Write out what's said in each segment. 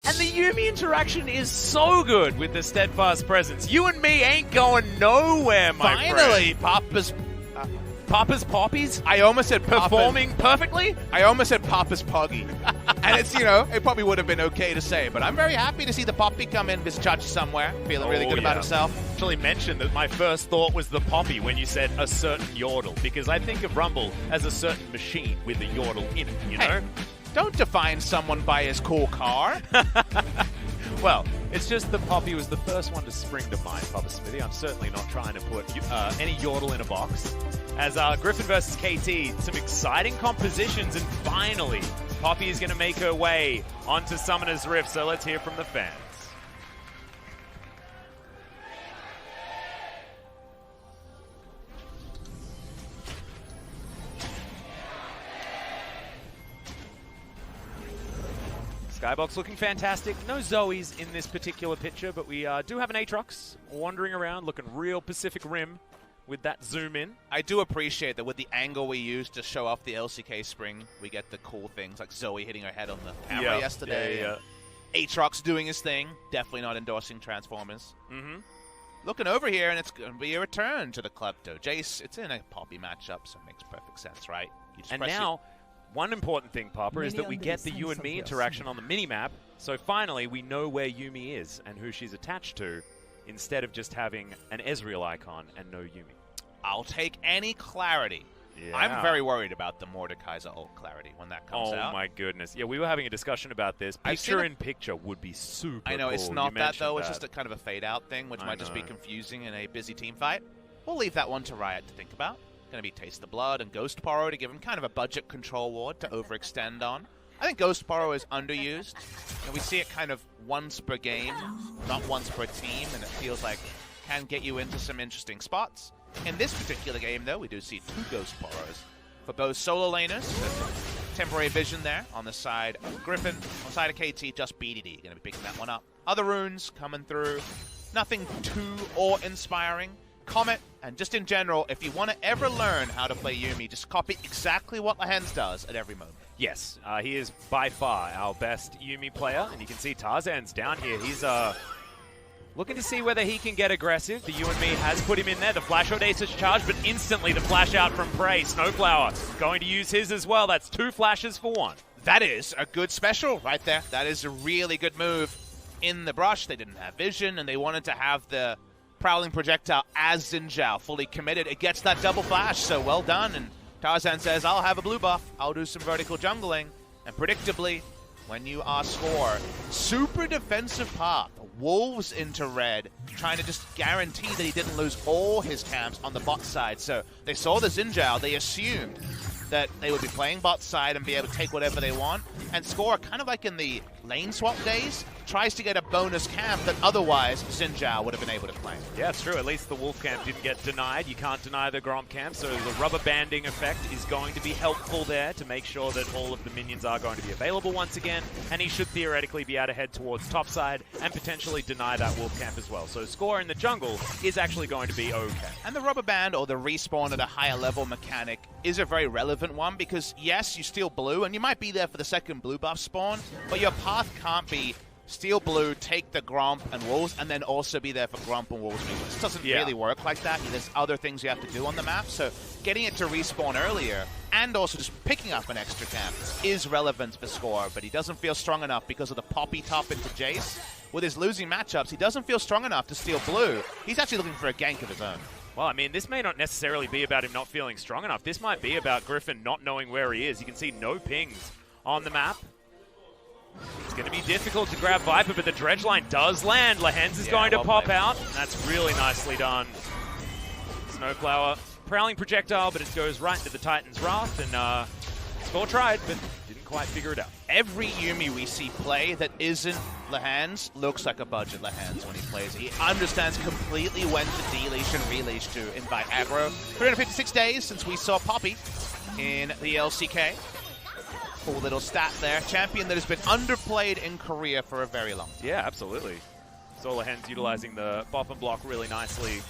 And the Yuumi interaction is so good with the steadfast presence. You and me ain't going nowhere, my Finally, friend. Papa's Poppies? I almost said performing perfectly? I almost said Papa's Poggy. And it's, it probably would have been okay to say, but I'm very happy to see the Poppy come in, misjudged somewhere, feeling really good about himself. Actually mentioned that my first thought was the Poppy when you said a certain yodel, because I think of Rumble as a certain machine with a yodel in it, you know? Don't define someone by his cool car. Well, it's just the Poppy was the first one to spring to mind, Papa Smithy. I'm certainly not trying to put any yodel in a box. As Griffin versus KT, some exciting compositions, and finally, Poppy is going to make her way onto Summoner's Rift, so let's hear from the fans. Skybox looking fantastic. No Zoes in this particular picture, but we do have an Aatrox wandering around, looking real Pacific Rim with that zoom in. I do appreciate that with the angle we used to show off the LCK spring, we get the cool things like Zoe hitting her head on the camera yesterday. Aatrox doing his thing. Definitely not endorsing Transformers. Looking over here, and it's going to be a return to the Klepto. Jace, it's in a Poppy matchup, so it makes perfect sense, right? And now, one important thing, Papa, is that we get the you and me interaction on the mini-map, so finally we know where Yuumi is and who she's attached to, instead of just having an Ezreal icon and no Yuumi. I'll take any clarity. Yeah. I'm very worried about the Mordekaiser ult clarity when that comes out. Oh my goodness. Yeah, we were having a discussion about this. Picture-in-picture would be super I know, cool. it's not that though, it's just a kind of a fade-out thing, which might just be confusing in a busy team fight. We'll leave that one to Riot to think about. Going to be Taste the Blood and Ghost Porro to give him kind of a budget control ward to overextend on. I think Ghost Porro is underused. And we see it kind of once per game, not once per team, and it feels like can get you into some interesting spots. In this particular game, though, we do see 2 Ghost Porros for both solo laners. Temporary vision there on the side of Griffin. On the side of KT, just BDD. Going to be picking that one up. Other runes coming through. Nothing too awe-inspiring. Comet, and just in general, if you want to ever learn how to play Yuumi, just copy exactly what Lahens does at every moment. Yes, he is by far our best Yuumi player, and you can see Tarzan's down here. He's looking to see whether he can get aggressive. The you and me has put him in there. The Flash Audacious charge, but instantly the flash out from Prey. Snowflower going to use his as well. That's 2 flashes for 1. That is a good special right there. That is a really good move. In the brush, they didn't have vision, and they wanted to have the Prowling Projectile as Xin Zhao, fully committed. It gets that double flash, so well done. And Tarzan says, I'll have a blue buff. I'll do some vertical jungling. And predictably, when you are Score, super defensive path. Wolves into red, trying to just guarantee that he didn't lose all his camps on the bot side. So they saw the Xin Zhao, they assumed that they would be playing bot side and be able to take whatever they want. And Score, kind of like in the lane swap days, tries to get a bonus camp that otherwise Xin Zhao would have been able to claim. Yeah, it's true. At least the Wolf camp didn't get denied. You can't deny the Gromp camp, so the rubber banding effect is going to be helpful there to make sure that all of the minions are going to be available once again, and he should theoretically be able to head towards topside and potentially deny that Wolf camp as well. So Score in the jungle is actually going to be okay. And the rubber band, or the respawn at a higher level mechanic, is a very relevant one because, yes, you steal blue, and you might be there for the second blue buff spawn, but your path can't be steal blue, take the Gromp and Wolves, and then also be there for Gromp and Wolves. It just doesn't really work like that. There's other things you have to do on the map, so getting it to respawn earlier and also just picking up an extra camp is relevant for Score, but he doesn't feel strong enough because of the Poppy top into Jace. With his losing matchups, he doesn't feel strong enough to steal blue. He's actually looking for a gank of his own. Well, I mean, this may not necessarily be about him not feeling strong enough. This might be about Griffin not knowing where he is. You can see no pings on the map. It's going to be difficult to grab Viper, but the dredge line does land. Lahens is going to pop out. That's really nicely done. Snowflower, prowling projectile, but it goes right into the Titan's Wrath, and Score tried, but didn't quite figure it out. Every Yuumi we see play that isn't Lahens looks like a budget Lahens when he plays. He understands completely when to de-leash and re-leash to invite aggro. 356 days since we saw Poppy in the LCK. Cool little stat there. Champion that has been underplayed in Korea for a very long time. Yeah, absolutely. Saw Lahens utilizing the bop and block really nicely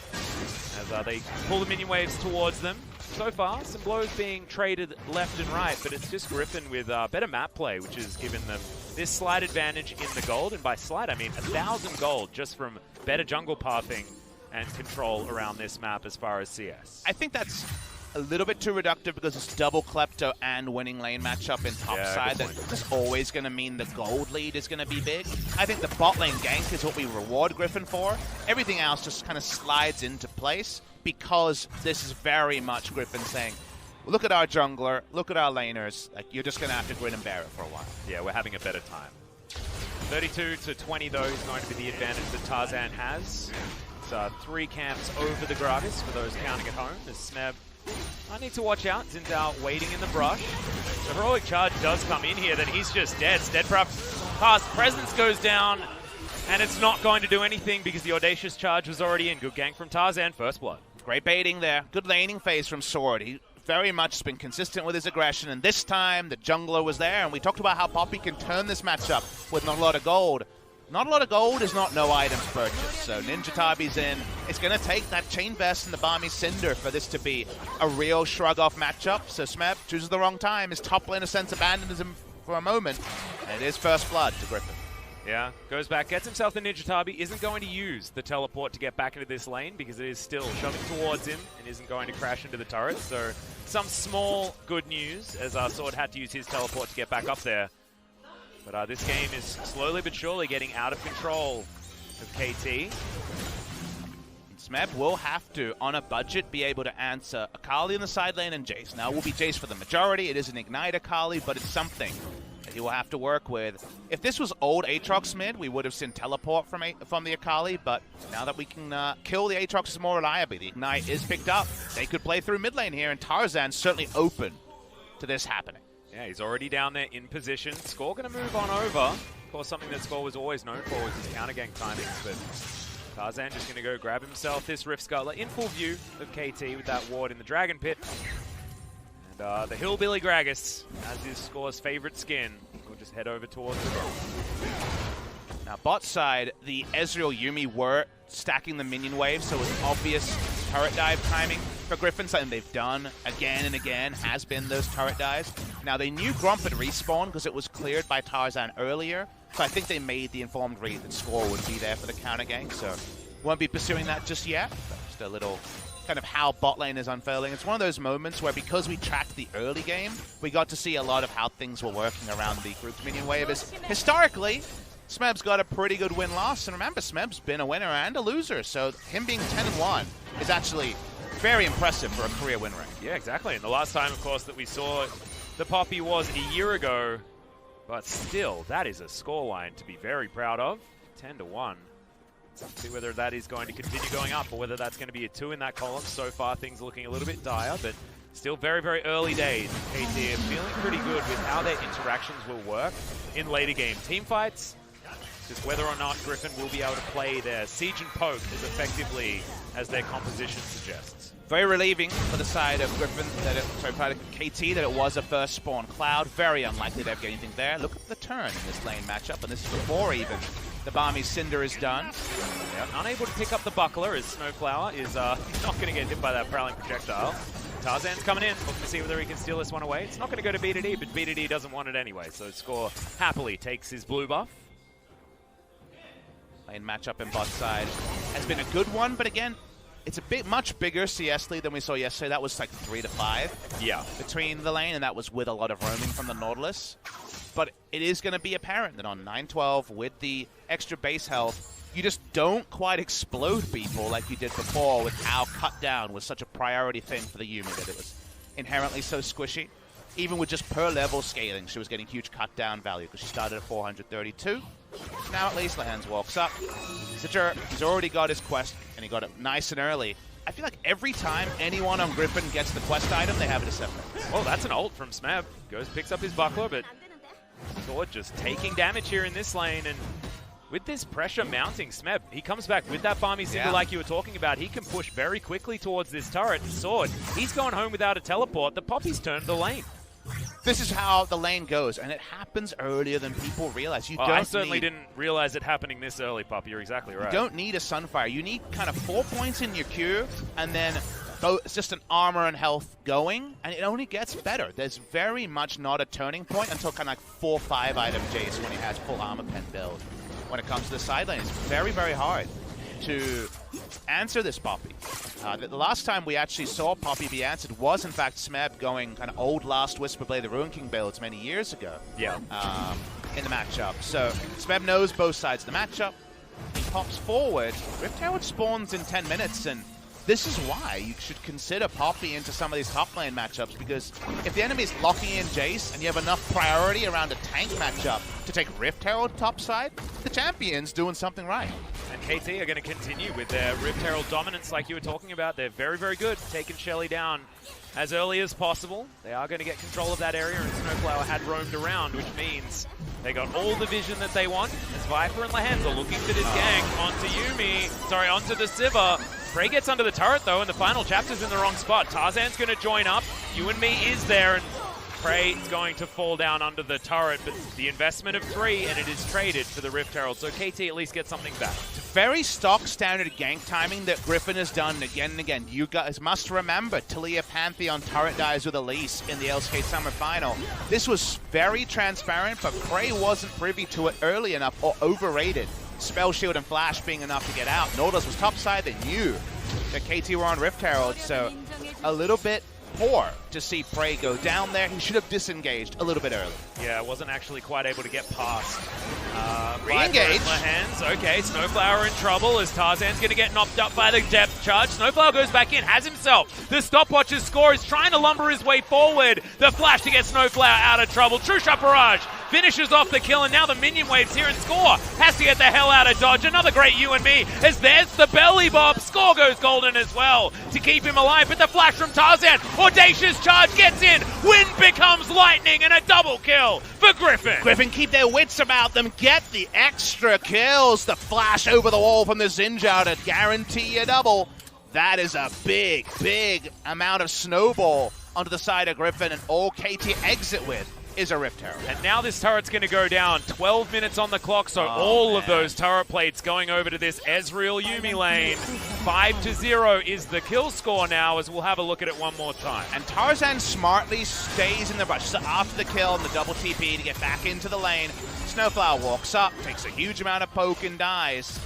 as they pull the minion waves towards them. So far, some blows being traded left and right, but it's just Griffin with better map play, which has given them this slight advantage in the gold, and by slight I mean 1,000 gold just from better jungle pathing and control around this map as far as CS. I think that's a little bit too reductive because it's double Klepto and winning lane matchup in top side. That's just always going to mean the gold lead is going to be big. I think the bot lane gank is what we reward Griffin for. Everything else just kind of slides into place because this is very much Griffin saying, look at our jungler, look at our laners. Like, you're just going to have to grin and bear it for a while. Yeah, we're having a better time. 32 to 20, though, is going to be the advantage that Tarzan has. It's 3 camps over the Gragas for those counting at home. As Smeb, I need to watch out. Zinzao waiting in the brush. The heroic charge does come in here, then he's just dead. Steadcraft presence goes down, and it's not going to do anything because the audacious charge was already in. Good gank from Tarzan, first blood. Great baiting there. Good laning phase from Sword. He very much has been consistent with his aggression, and this time the jungler was there, and we talked about how Poppy can turn this matchup with not a lot of gold. Not a lot of gold is not no items purchased, so Ninja Tabi's in. It's going to take that Chain Vest and the Balmy Cinder for this to be a real shrug-off matchup, so Smeb chooses the wrong time. His top lane, in a sense, abandons him for a moment, and it is first blood to Griffin. Yeah, goes back, gets himself the Ninja Tabi, isn't going to use the teleport to get back into this lane because it is still shoving towards him and isn't going to crash into the turret, so some small good news as our Sword had to use his teleport to get back up there. But this game is slowly but surely getting out of control of KT. Smeb will have to, on a budget, be able to answer Akali in the side lane and Jace. Now, it will be Jace for the majority. It is an Ignite Akali, but it's something that he will have to work with. If this was old Aatrox mid, we would have seen teleport from the Akali, but now that we can kill the Aatroxes more reliably, the Ignite is picked up. They could play through mid lane here, and Tarzan's certainly open to this happening. Yeah, he's already down there in position. Score going to move on over. Of course, something that Score was always known for was his counter gank timings, but Tarzan just going to go grab himself this Rift Scuttler in full view of KT with that ward in the Dragon Pit. And the Hillbilly Gragas, as is Score's favorite skin, will just head over towards the goal. Now, bot side, the Ezreal Yuumi were stacking the minion wave, so it was obvious turret dive timing for Griffin. Something they've done again and again has been those turret dives. Now, they knew Gromp would respawn because it was cleared by Tarzan earlier, so I think they made the informed read that Score would be there for the counter gank, so won't be pursuing that just yet. But just a little kind of how bot lane is unfurling. It's one of those moments where because we tracked the early game, we got to see a lot of how things were working around the grouped minion wave. As historically, Smeb's got a pretty good win-loss, and remember, Smeb's been a winner and a loser, so him being 10-1 is actually very impressive for a career win rate. Yeah, exactly. And the last time, of course, that we saw the Poppy was a year ago, but still, that is a scoreline to be very proud of. 10-1. Let's see whether that is going to continue going up or whether that's going to be a 2 in that column. So far, things are looking a little bit dire, but still very, very early days. KT are feeling pretty good with how their interactions will work in later game teamfights. Just whether or not Griffin will be able to play their Siege and Poke as effectively as their composition suggests. Very relieving for the side of Griffin, side of KT, that it was a first spawn Cloud. Very unlikely to have anything there. Look at the turn in this lane matchup, and this is before even the Balmy Cinder is done. Yep. Unable to pick up the buckler as Snowflower is not going to get hit by that prowling projectile. Tarzan's coming in, looking to see whether he can steal this one away. It's not going to go to B2D, but B2D doesn't want it anyway, so Score happily takes his blue buff. Lane matchup in bot side has been a good one, but again, it's a much bigger CS lead than we saw yesterday. That was like 3 to 5 between the lane, and that was with a lot of roaming from the Nautilus. But it is going to be apparent that on 9-12, with the extra base health, you just don't quite explode people like you did before with how cut down was such a priority thing for the Yuumi, that it was inherently so squishy. Even with just per level scaling, she was getting huge cut down value because she started at 432. Now at least Lands walks up. Citure, he's already got his quest, and he got it nice and early. I feel like every time anyone on Griffin gets the quest item, they have it a 7. Oh, that's an ult from Smeb. Goes, picks up his buckler, but Sword just taking damage here in this lane, and with this pressure mounting, Smeb, he comes back with that Balmy Cinder like you were talking about. He can push very quickly towards this turret. Sword, he's going home without a teleport. The Poppy's turned the lane. This is how the lane goes, and it happens earlier than people realize. I certainly didn't realize it happening this early, Poppy. You're exactly right. You don't need a Sunfire. You need kind of 4 points in your queue, and then it's just an armor and health going, and it only gets better. There's very much not a turning point until kind of like 4-5 item Jace when he has full armor pen build. When it comes to the side lane, it's very, very hard to answer this Poppy. The last time we actually saw Poppy be answered was, in fact, Smeb going kind of old Last Whisperblade the Ruin King builds many years ago. Yeah. In the matchup. So Smeb knows both sides of the matchup. He pops forward. Rift Herald spawns in 10 minutes, and this is why you should consider Poppy into some of these top lane matchups, because if the enemy is locking in Jace and you have enough priority around a tank matchup to take Rift Herald topside, the champion's doing something right. And KT are going to continue with their Rift Herald dominance like you were talking about. They're very, very good, taking Shelly down as early as possible. They are going to get control of that area, and Snowflower had roamed around, which means they got all the vision that they want, as Viper and Lahens are looking for this gang onto the Sivir. Prey gets under the turret, though, and the final chapter's in the wrong spot. Tarzan's going to join up. You and Me is there, and Prey is going to fall down under the turret, but the investment of 3, and it is traded for the Rift Herald, so KT at least gets something back. Very stock standard gank timing that Griffin has done again and again. You guys must remember, Talia Pantheon turret dies with Elise in the LCK Summer Final. This was very transparent, but Prey wasn't privy to it early enough or overrated. Spell Shield and Flash being enough to get out. Nautilus was topside, they knew that KT were on Rift Herald, so a little bit poor to see Prey go down there. He should have disengaged a little bit early. Yeah, wasn't actually quite able to get past. Re-engage. Okay, Snowflower in trouble as Tarzan's going to get knocked up by the depth charge. Snowflower goes back in, has himself the stopwatch's score, is trying to lumber his way forward. The flash to get Snowflower out of trouble. True Shot Barrage finishes off the kill, and now the minion wave's here, and Score has to get the hell out of dodge. Another great you and Me, as there's the belly bob. Score goes golden as well to keep him alive, but the flash from Tarzan, audacious charge gets in, wind becomes lightning, and a double kill for Griffin. Griffin keep their wits about them, get the extra kills. The flash over the wall from the Zinjar to guarantee a double. That is a big, big amount of snowball onto the side of Griffin, and all KT exit with is a Rift Herald. And now this turret's going to go down. 12 minutes on the clock, so all of those turret plates going over to this Ezreal Yuumi lane. 5-0 is the kill score now, as we'll have a look at it one more time. And Tarzan smartly stays in the rush. So after the kill and the double TP to get back into the lane, Snowflower walks up, takes a huge amount of poke and dies.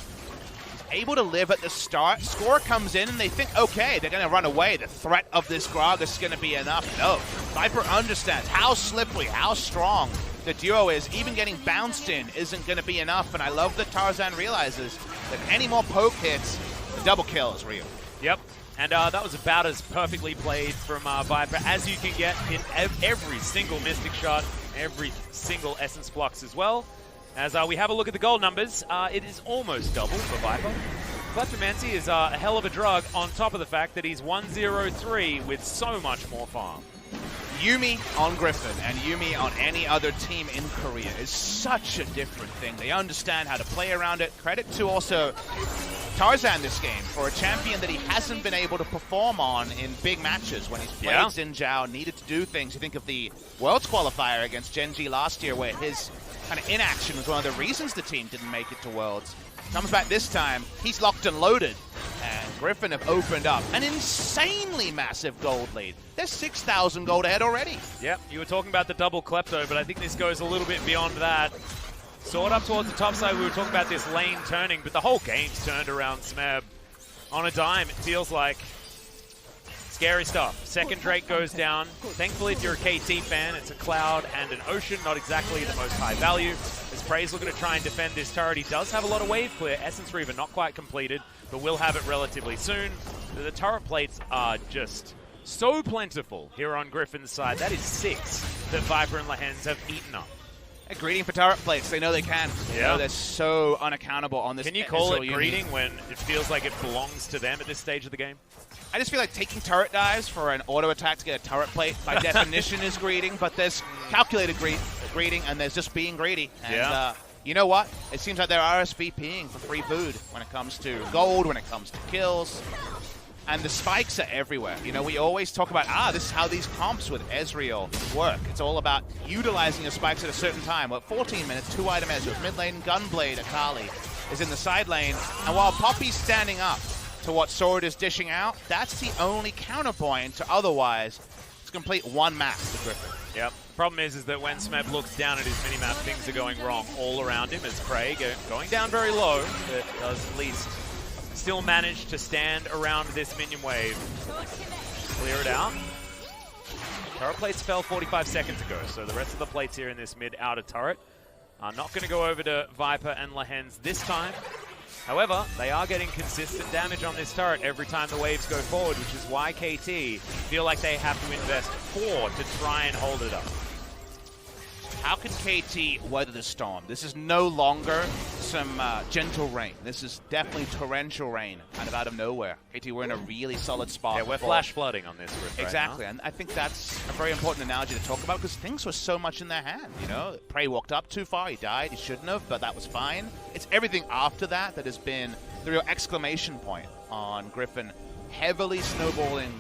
Able to live at the start. Score comes in and they think, okay, they're going to run away. The threat of this Grog is going to be enough. No. Viper understands how slippery, how strong the duo is. Even getting bounced in isn't going to be enough. And I love that Tarzan realizes that any more poke hits, the double kill is real. Yep. And that was about as perfectly played from Viper as you can get in every single Mystic Shot, every single Essence Flux as well. As we have a look at the gold numbers, it is almost double for Viper. Kleptomancy is a hell of a drug, on top of the fact that he's 1-0-3 with so much more farm. Yuumi on Griffin and Yuumi on any other team in Korea is such a different thing. They understand how to play around it. Credit to also Tarzan this game for a champion that he hasn't been able to perform on in big matches when he's played Xin Zhao, needed to do things. You think of the Worlds qualifier against Genji last year where his kind of inaction was one of the reasons the team didn't make it to Worlds. Comes back this time, he's locked and loaded, and Griffin have opened up an insanely massive gold lead. They're 6,000 gold ahead already. Yep, you were talking about the double klepto, but I think this goes a little bit beyond that. Sword up towards the top side, we were talking about this lane turning, but the whole game's turned around Smeb on a dime, it feels like. Scary stuff. Second Drake goes down. Thankfully, if you're a KT fan, it's a Cloud and an Ocean, not exactly the most high value. As Prey's looking to try and defend this turret, he does have a lot of wave clear. Essence Reaver not quite completed, but will have it relatively soon. The turret plates are just so plentiful here on Griffin's side. That is 6 that Viper and Lahens have eaten up. A greeting for turret plates. They know they can. Yeah. They know they're so unaccountable on this. Can you call it greeting when it feels like it belongs to them at this stage of the game? I just feel like taking turret dives for an auto attack to get a turret plate by definition is greeting, but there's calculated greeting and there's just being greedy. And you know what? It seems like they're RSVPing for free food when it comes to gold, when it comes to kills. And the spikes are everywhere. You know, we always talk about, this is how these comps with Ezreal work. It's all about utilizing your spikes at a certain time. Well, 14 minutes, 2-item Ezreal. Mid lane, Gunblade, Akali is in the side lane. And while Poppy's standing up, to what Sword is dishing out. That's the only counterpoint to otherwise it's complete one map to Griffin. Yep. Problem is that when Smeb looks down at his minimap, things are going wrong all around him as Prey going down very low, but does at least still manage to stand around this minion wave. Clear it out. Turret plates fell 45 seconds ago, so the rest of the plates here in this mid-outer turret are not going to go over to Viper and Lahens this time. However, they are getting consistent damage on this turret every time the waves go forward, which is why KT feel like they have to invest 4 to try and hold it up. How can KT weather the storm? This is no longer some gentle rain. This is definitely torrential rain, kind of out of nowhere. KT, we're in a really solid spot. Yeah, we're flash flooding on this rip exactly, right now. And I think that's a very important analogy to talk about because things were so much in their hand, you know? Prey walked up too far, he died, he shouldn't have, but that was fine. It's everything after that that has been the real exclamation point on Griffin heavily snowballing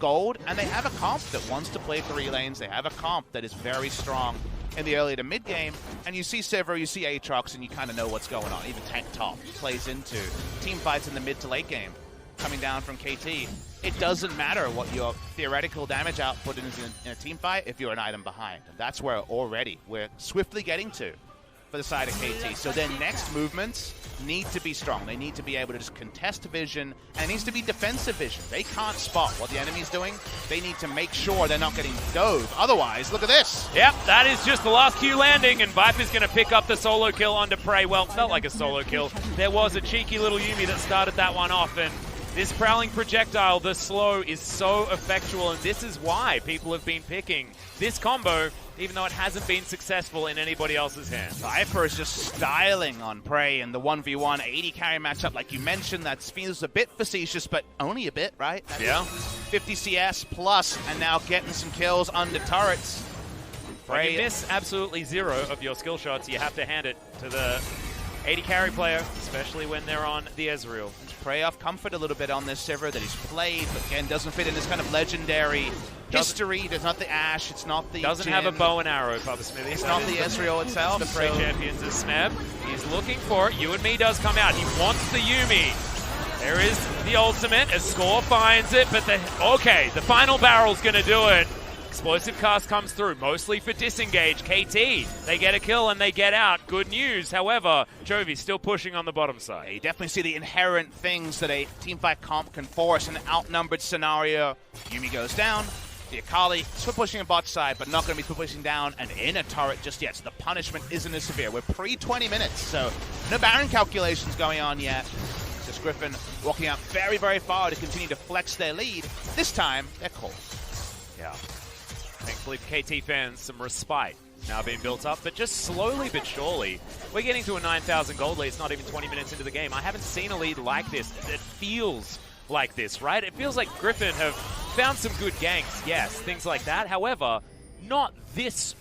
gold, and they have a comp that wants to play 3 lanes. They have a comp that is very strong in the early to mid game, and you see Sivir, you see Aatrox, and you kind of know what's going on. Even Tank Top plays into team fights in the mid to late game coming down from KT. It doesn't matter what your theoretical damage output is in a team fight if you're an item behind. And that's where already we're swiftly getting to for the side of KT. So their next movements need to be strong. They need to be able to just contest vision, and it needs to be defensive vision. They can't spot what the enemy's doing. They need to make sure they're not getting dove. Otherwise, look at this. Yep, that is just the last Q landing, and Viper's going to pick up the solo kill onto Prey. Well, felt like a solo kill. There was a cheeky little Yuumi that started that one off, and this prowling projectile, the slow, is so effectual, and this is why people have been picking this combo, even though it hasn't been successful in anybody else's hands. Viper is just styling on Prey in the 1v1 80 carry matchup. Like you mentioned, that feels a bit facetious, but only a bit, right? That's yeah. 50 CS plus, and now getting some kills under turrets. When you miss absolutely 0 of your skill shots, you have to hand it to the 80 carry player, especially when they're on the Ezreal. Prey off comfort a little bit on this Sivir that he's played, but again, doesn't fit in this kind of legendary history. There's not the Ashe, it's not the Doesn't Jhin. have a bow and arrow, Papa Smithy. It's not the Ezreal itself. The Prey champions is Smeb. He's looking for it. You and Me does come out. He wants the Yuumi. There is the ultimate as Score finds it, but the final barrel's going to do it. Explosive cast comes through, mostly for disengage. KT, they get a kill and they get out. Good news, however, Jovi's still pushing on the bottom side. Yeah, you definitely see the inherent things that a teamfight comp can force in an outnumbered scenario. Yuumi goes down. The Akali still pushing a bot side, but not going to be pushing down and in a turret just yet, so the punishment isn't as severe. We're pre-20 minutes, so no Baron calculations going on yet. Just Griffin walking out very, very far to continue to flex their lead. This time, they're cold. Yeah. Thankfully for KT fans, some respite now being built up, but just slowly but surely, we're getting to a 9,000 gold lead. It's not even 20 minutes into the game. I haven't seen a lead like this. It feels like this, right? It feels like Griffin have found some good ganks, yes, things like that. However, not this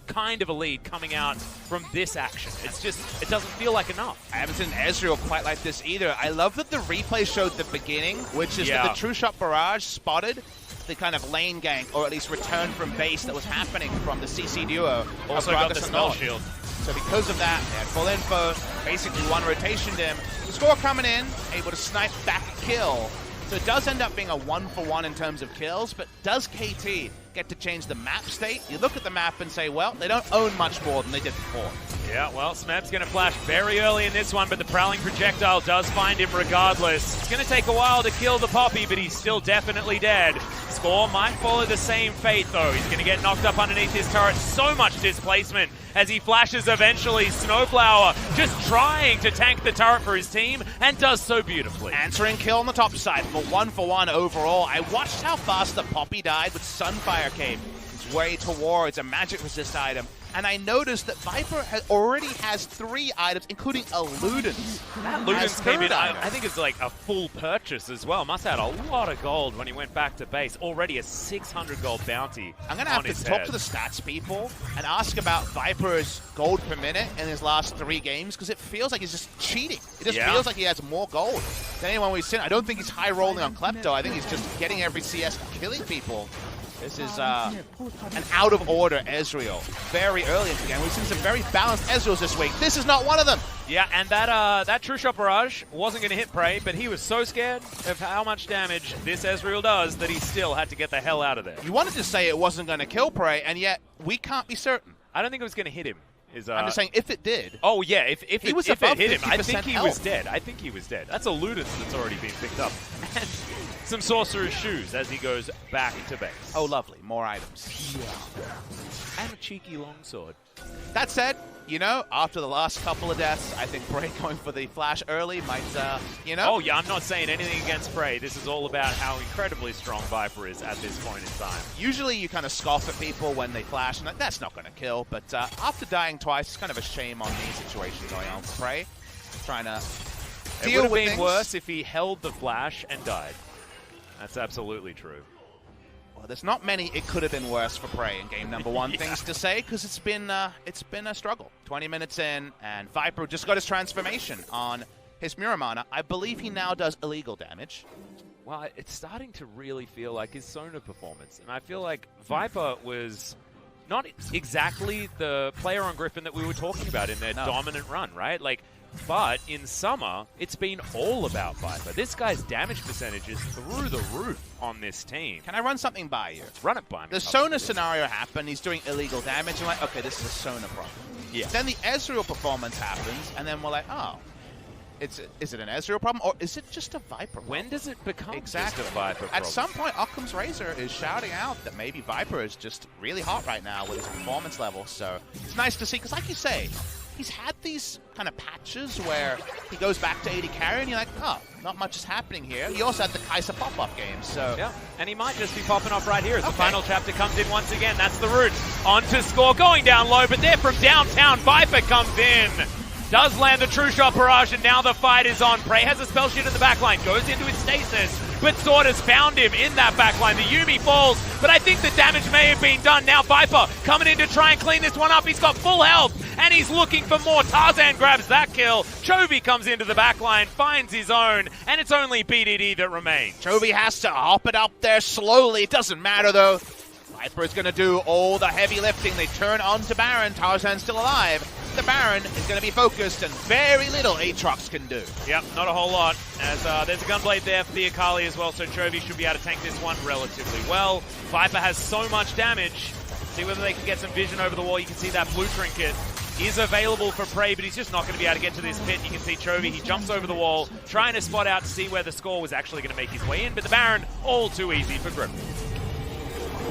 kind of a lead coming out from this action. It's just, it doesn't feel like enough. I haven't seen Ezreal quite like this either. I love that the replay showed the beginning, which is that the True Shot Barrage spotted the kind of lane gank, or at least return from base that was happening from the CC duo. Also got the spell shield. So because of that, they had full info, basically one rotationed him. The Score coming in, able to snipe back a kill. So it does end up being a 1-for-1 in terms of kills, but does KT get to change the map state? You look at the map and say, well, they don't own much more than they did before. Yeah, well, Smeb's going to flash very early in this one, but the prowling projectile does find him regardless. It's going to take a while to kill the Poppy, but he's still definitely dead. Score might follow the same fate, though. He's going to get knocked up underneath his turret. So much displacement as he flashes eventually. Snowflower just trying to tank the turret for his team, and does so beautifully. Answering kill on the top side for 1-for-1 overall. I watched how fast the Poppy died with Sunfire came his way towards a magic resist item, and I noticed that Viper already has 3 items, including a Ludens. That Ludens came in, I think it's like a full purchase as well. Must have had a lot of gold when he went back to base. Already a 600 gold bounty. I'm going to have to talk to the stats people and ask about Viper's gold per minute in his last 3 games, because it feels like he's just cheating. It just feels like he has more gold than anyone we've seen. I don't think he's high rolling on Klepto. I think he's just getting every CS and killing people. This is an out-of-order Ezreal. Very early in the game. We've seen some very balanced Ezreals this week. This is not one of them. Yeah, and that True Shot Barrage wasn't going to hit Prey, but he was so scared of how much damage this Ezreal does that he still had to get the hell out of there. You wanted to say it wasn't going to kill Prey, and yet we can't be certain. I don't think it was going to hit him. I'm just saying, if it did. Oh, yeah, if it hit him, I think he was health. dead. I think he was dead. That's a Ludens that's already been picked up. And some Sorcerer's Shoes as he goes back to base. Oh, lovely. More items. And a cheeky longsword. That said, you know, after the last couple of deaths, I think Prey going for the flash early might, you know. Oh, yeah, I'm not saying anything against Prey. This is all about how incredibly strong Viper is at this point in time. Usually you kind of scoff at people when they flash, and that's not going to kill. But after dying twice, it's kind of a shame on the situation going on for Prey. Trying to deal with things. It would have been worse if he held the flash and died. That's absolutely true. Well, there's not many it could have been worse for Prey in game number one things to say, because it's been a struggle. 20 minutes in, and Viper just got his transformation on his Muramana. I believe he now does illegal damage. Well, it's starting to really feel like his Sona performance, and I feel like Viper was not exactly the player on Griffin that we were talking about in their dominant run, right? Like, but in summer, it's been all about Viper. This guy's damage percentage is through the roof on this team. Can I run something by you? Run it by me. The Sona scenario happened. He's doing illegal damage. I'm like, okay, this is a Sona problem. Yeah. Then the Ezreal performance happens, and then we're like, oh, is it an Ezreal problem, or is it just a Viper problem? When does it become exactly just a Viper problem? At some point, Occam's Razor is shouting out that maybe Viper is just really hot right now with his performance level. So it's nice to see, because like you say, he's had these kind of patches where he goes back to 80 carry, and you're like, oh, not much is happening here. He also had the Kai'Sa pop-off game, so... Yeah, and he might just be popping off right here as the final chapter comes in once again. That's the route. On to score, going down low, but there from downtown, Viper comes in. Does land the True Shot Barrage, and now the fight is on. Prey has a spell shield in the backline, goes into his stasis, but Sword has found him in that backline. The Yuumi falls, but I think the damage may have been done. Now Viper coming in to try and clean this one up. He's got full health, and he's looking for more. Tarzan grabs that kill. Chovy comes into the backline, finds his own, and it's only BDD that remains. Chovy has to hop it up there slowly. It doesn't matter, though. Viper is going to do all the heavy lifting. They turn onto Baron. Tarzan's still alive. The Baron is going to be focused, and very little Aatrox can do. Yep, not a whole lot, as there's a Gunblade there for the Akali as well, so Chovy should be able to tank this one relatively well. Viper has so much damage. See whether they can get some vision over the wall. You can see that blue trinket is available for Prey, but he's just not going to be able to get to this pit. You can see Chovy, he jumps over the wall, trying to spot out to see where the score was actually going to make his way in, but the Baron, all too easy for Griffin.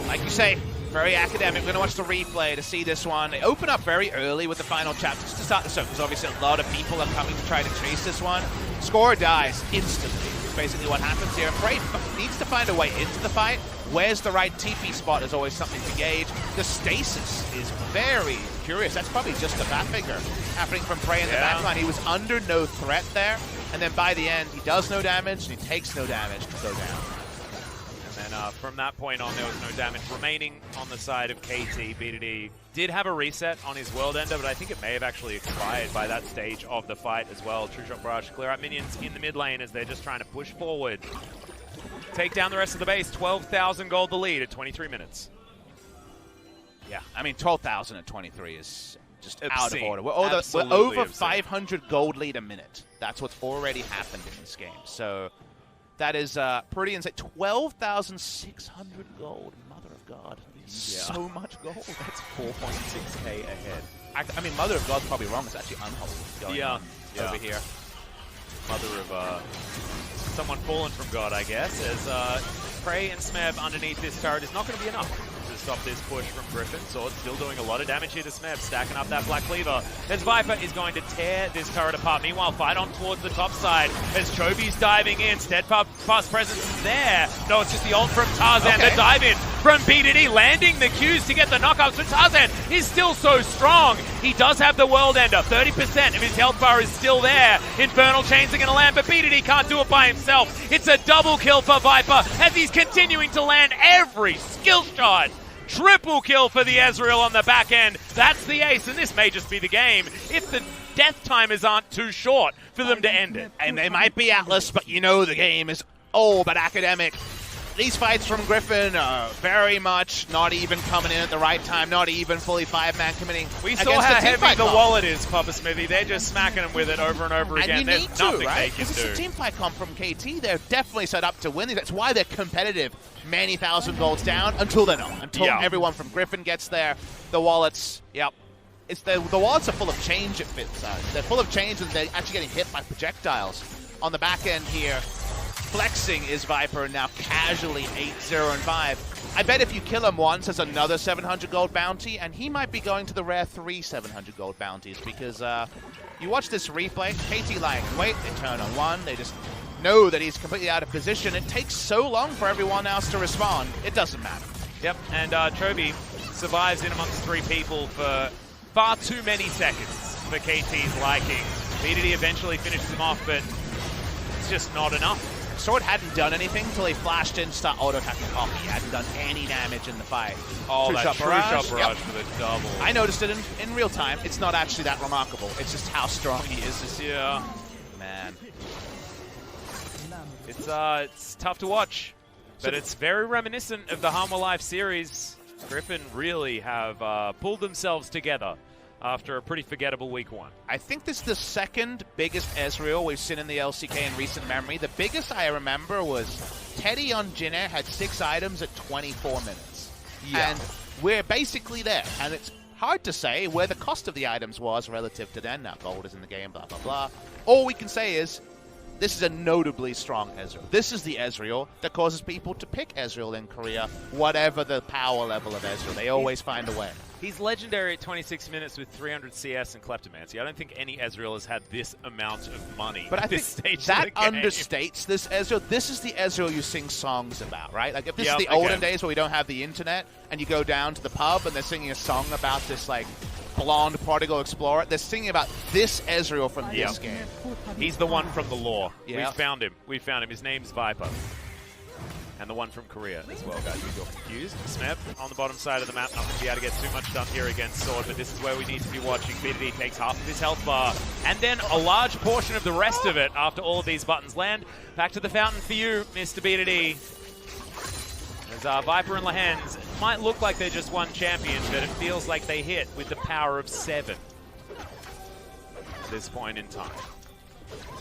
Like you say, very academic. We're going to watch the replay to see this one. They open up very early with the final chapter just to start the show, because obviously a lot of people are coming to try to chase this one. Score dies instantly. It's basically what happens here. Prey needs to find a way into the fight. Where's the right TP spot is always something to gauge. The stasis is very curious. That's probably just a bat figure happening from Prey in the backline. He was under no threat there, and then by the end, he does no damage, and he takes no damage to go down. And from that point on, there was no damage remaining on the side of KT. BDD did have a reset on his World Ender, but I think it may have actually expired by that stage of the fight as well. True Shot Barrage clear out minions in the mid lane as they're just trying to push forward. Take down the rest of the base. 12,000 gold the lead at 23 minutes. Yeah, I mean, 12,000 at 23 is just obscene. Out of order. We're over 500 gold lead a minute. That's what's already happened in this game. So that is pretty insane. 12,600 gold. Mother of God. So much gold. That's 4.6k ahead. I mean, Mother of God's probably wrong. It's actually unholy going on over here. Mother of someone fallen from God, I guess, as Prey and Smeb underneath this turret is not going to be enough to stop this push from Griffin. Sword still doing a lot of damage here to Smeb, stacking up that Black Cleaver. As Viper is going to tear this turret apart. Meanwhile, fight on towards the top side as Chovy's diving in. Steadfast presence is there. No, it's just the ult from Tarzan. The dive in from BDD, landing the Qs to get the knockups. But Tarzan is still so strong. He does have the World Ender. 30% of his health bar is still there. Infernal Chains are going to land, but BDD can't do it by himself. It's a double kill for Viper as he's continuing to land every skill shot. Triple kill for the Ezreal on the back end. That's the ace, and this may just be the game if the death timers aren't too short for them to end it. And they might be Atlas, but you know the game is all but academic. these fights from Griffin are very much not even coming in at the right time, not even fully 5-man committing. We saw how heavy the wallet is, Papa Smithy. They're just smacking him with it over and over again. And you need There's to, nothing right? they can Because do. it's a team fight comp from KT. They're definitely set up to win these. That's why they're competitive. Many thousand golds down until they're not. Until everyone from Griffin gets there. The wallets, It's the wallets are full of change at Fit side. They're full of change and they're actually getting hit by projectiles. On the back end here, flexing is Viper now casually 8-0-5. I bet if you kill him once, there's another 700 gold bounty, and he might be going to the rare 3 700 gold bounties because you watch this replay, KT lying in wait, they turn on one, they just know that he's completely out of position. It takes so long for everyone else to respond, it doesn't matter. Yep, and Chobi survives in amongst 3 people for far too many seconds for KT's liking. BDD eventually finishes him off, but it's just not enough. Sword hadn't done anything until he flashed in, start auto-attacking Coffee. He hadn't done any damage in the fight. Oh, True that shot barrage for the double. I noticed it in real time. It's not actually that remarkable. It's just how strong he is. Yeah. Man. It's tough to watch, but it's very reminiscent of the Hanwha Life series. Griffin really have pulled themselves together after a pretty forgettable week 1. I think this is the second biggest Ezreal we've seen in the LCK in recent memory. The biggest I remember was Teddy on Jin Air had 6 items at 24 minutes. Yeah. And we're basically there. And it's hard to say where the cost of the items was relative to then. Now gold is in the game, blah, blah, blah. All we can say is this is a notably strong Ezreal. This is the Ezreal that causes people to pick Ezreal in Korea, whatever the power level of Ezreal. They always find a way. He's legendary at 26 minutes with 300 CS and Kleptomancy. I don't think any Ezreal has had this amount of money but at I this think stage that of the game. understates this Ezreal. This is the Ezreal you sing songs about, right? Like if this is the okay. olden days where we don't have the internet and you go down to the pub and they're singing a song about this like blonde prodigal explorer, they're singing about this Ezreal from this game. He's the one from the lore. Yeah. We found him. We found him. His name's Viper. And the one from Korea as well, guys. You got confused. Smeb on the bottom side of the map. Not going to be able to get too much done here against Sword, but this is where we need to be watching. BDD takes half of his health bar, and then a large portion of the rest of it after all of these buttons land. Back to the fountain for you, Mr. BDD. As Viper and Lehens might look like they're just one champion, but it feels like they hit with the power of 7 at this point in time.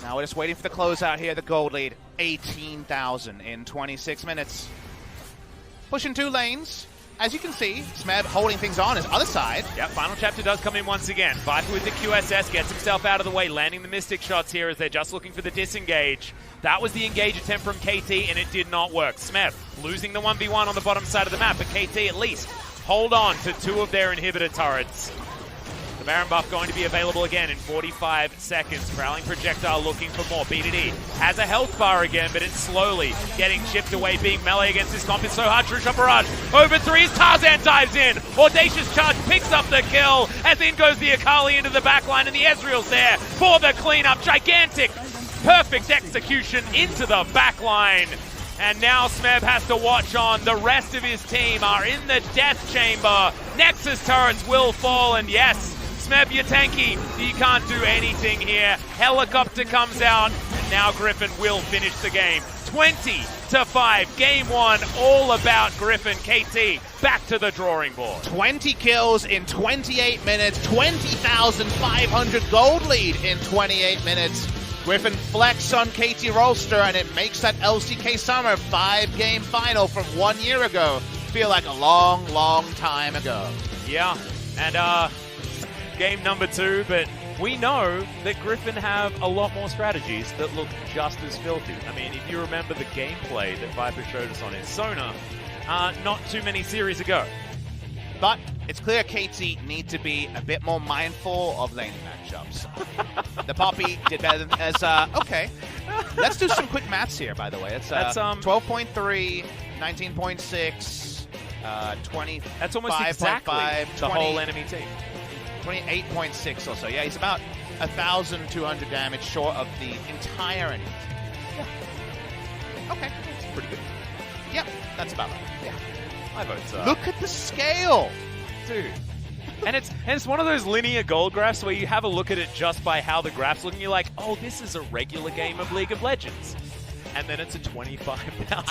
Now we're just waiting for the closeout here. The gold lead, 18,000 in 26 minutes. Pushing 2 lanes. As you can see, Smeb holding things on his other side. Yep, final chapter does come in once again. Viper with the QSS gets himself out of the way, landing the Mystic shots here as they're just looking for the disengage. That was the engage attempt from KT, and it did not work. Smeb losing the 1v1 on the bottom side of the map, but KT at least hold on to 2 of their inhibitor turrets. The Baron buff going to be available again in 45 seconds. Prowling projectile looking for more. BDD has a health bar again, but it's slowly getting chipped away. Being melee against this comp is so hard. True shot barrage over 3 as Tarzan dives in. Audacious charge picks up the kill as in goes the Akali into the backline, and the Ezreal's there for the cleanup. Gigantic, perfect execution into the backline. And now Smeb has to watch on. The rest of his team are in the death chamber. Nexus turrets will fall, and yes, Smeb, you're tanky. You can't do anything here. Helicopter comes out, and now Griffin will finish the game. 20-5, game 1, all about Griffin. KT, back to the drawing board. 20 kills in 28 minutes, 20,500 gold lead in 28 minutes. Griffin flex on KT Rolster, and it makes that LCK Summer 5-game final from 1 year ago feel like a long, long time ago. Yeah, and game number 2, but we know that Griffin have a lot more strategies that look just as filthy. I mean, if you remember the gameplay that Viper showed us on his Sona not too many series ago. But it's clear KT need to be a bit more mindful of laning matchups. The Poppy did better than okay. Let's do some quick maths here, by the way. It's 12.3, 19.6, 20. That's almost exactly 5, the whole enemy team. 28.6 or so. Yeah, he's about 1,200 damage short of the entire enemy. Yeah. Okay, that's pretty good. Yep, that's about right. Yeah. I vote so. Look at the scale! Dude. And it's one of those linear gold graphs where you have a look at it just by how the graphs look and you're like, oh, this is a regular game of League of Legends. and then it's a 25,000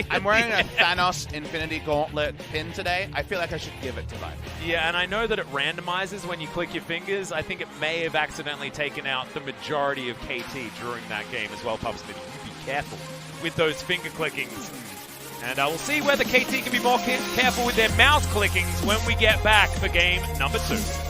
I'm wearing a Thanos Infinity Gauntlet pin today. I feel like I should give it to Viper. Yeah, and I know that it randomizes when you click your fingers. I think it may have accidentally taken out the majority of KT during that game as well, Pubsmith. You be careful with those finger clickings. And I will see whether KT can be more careful with their mouse clickings when we get back for game number 2.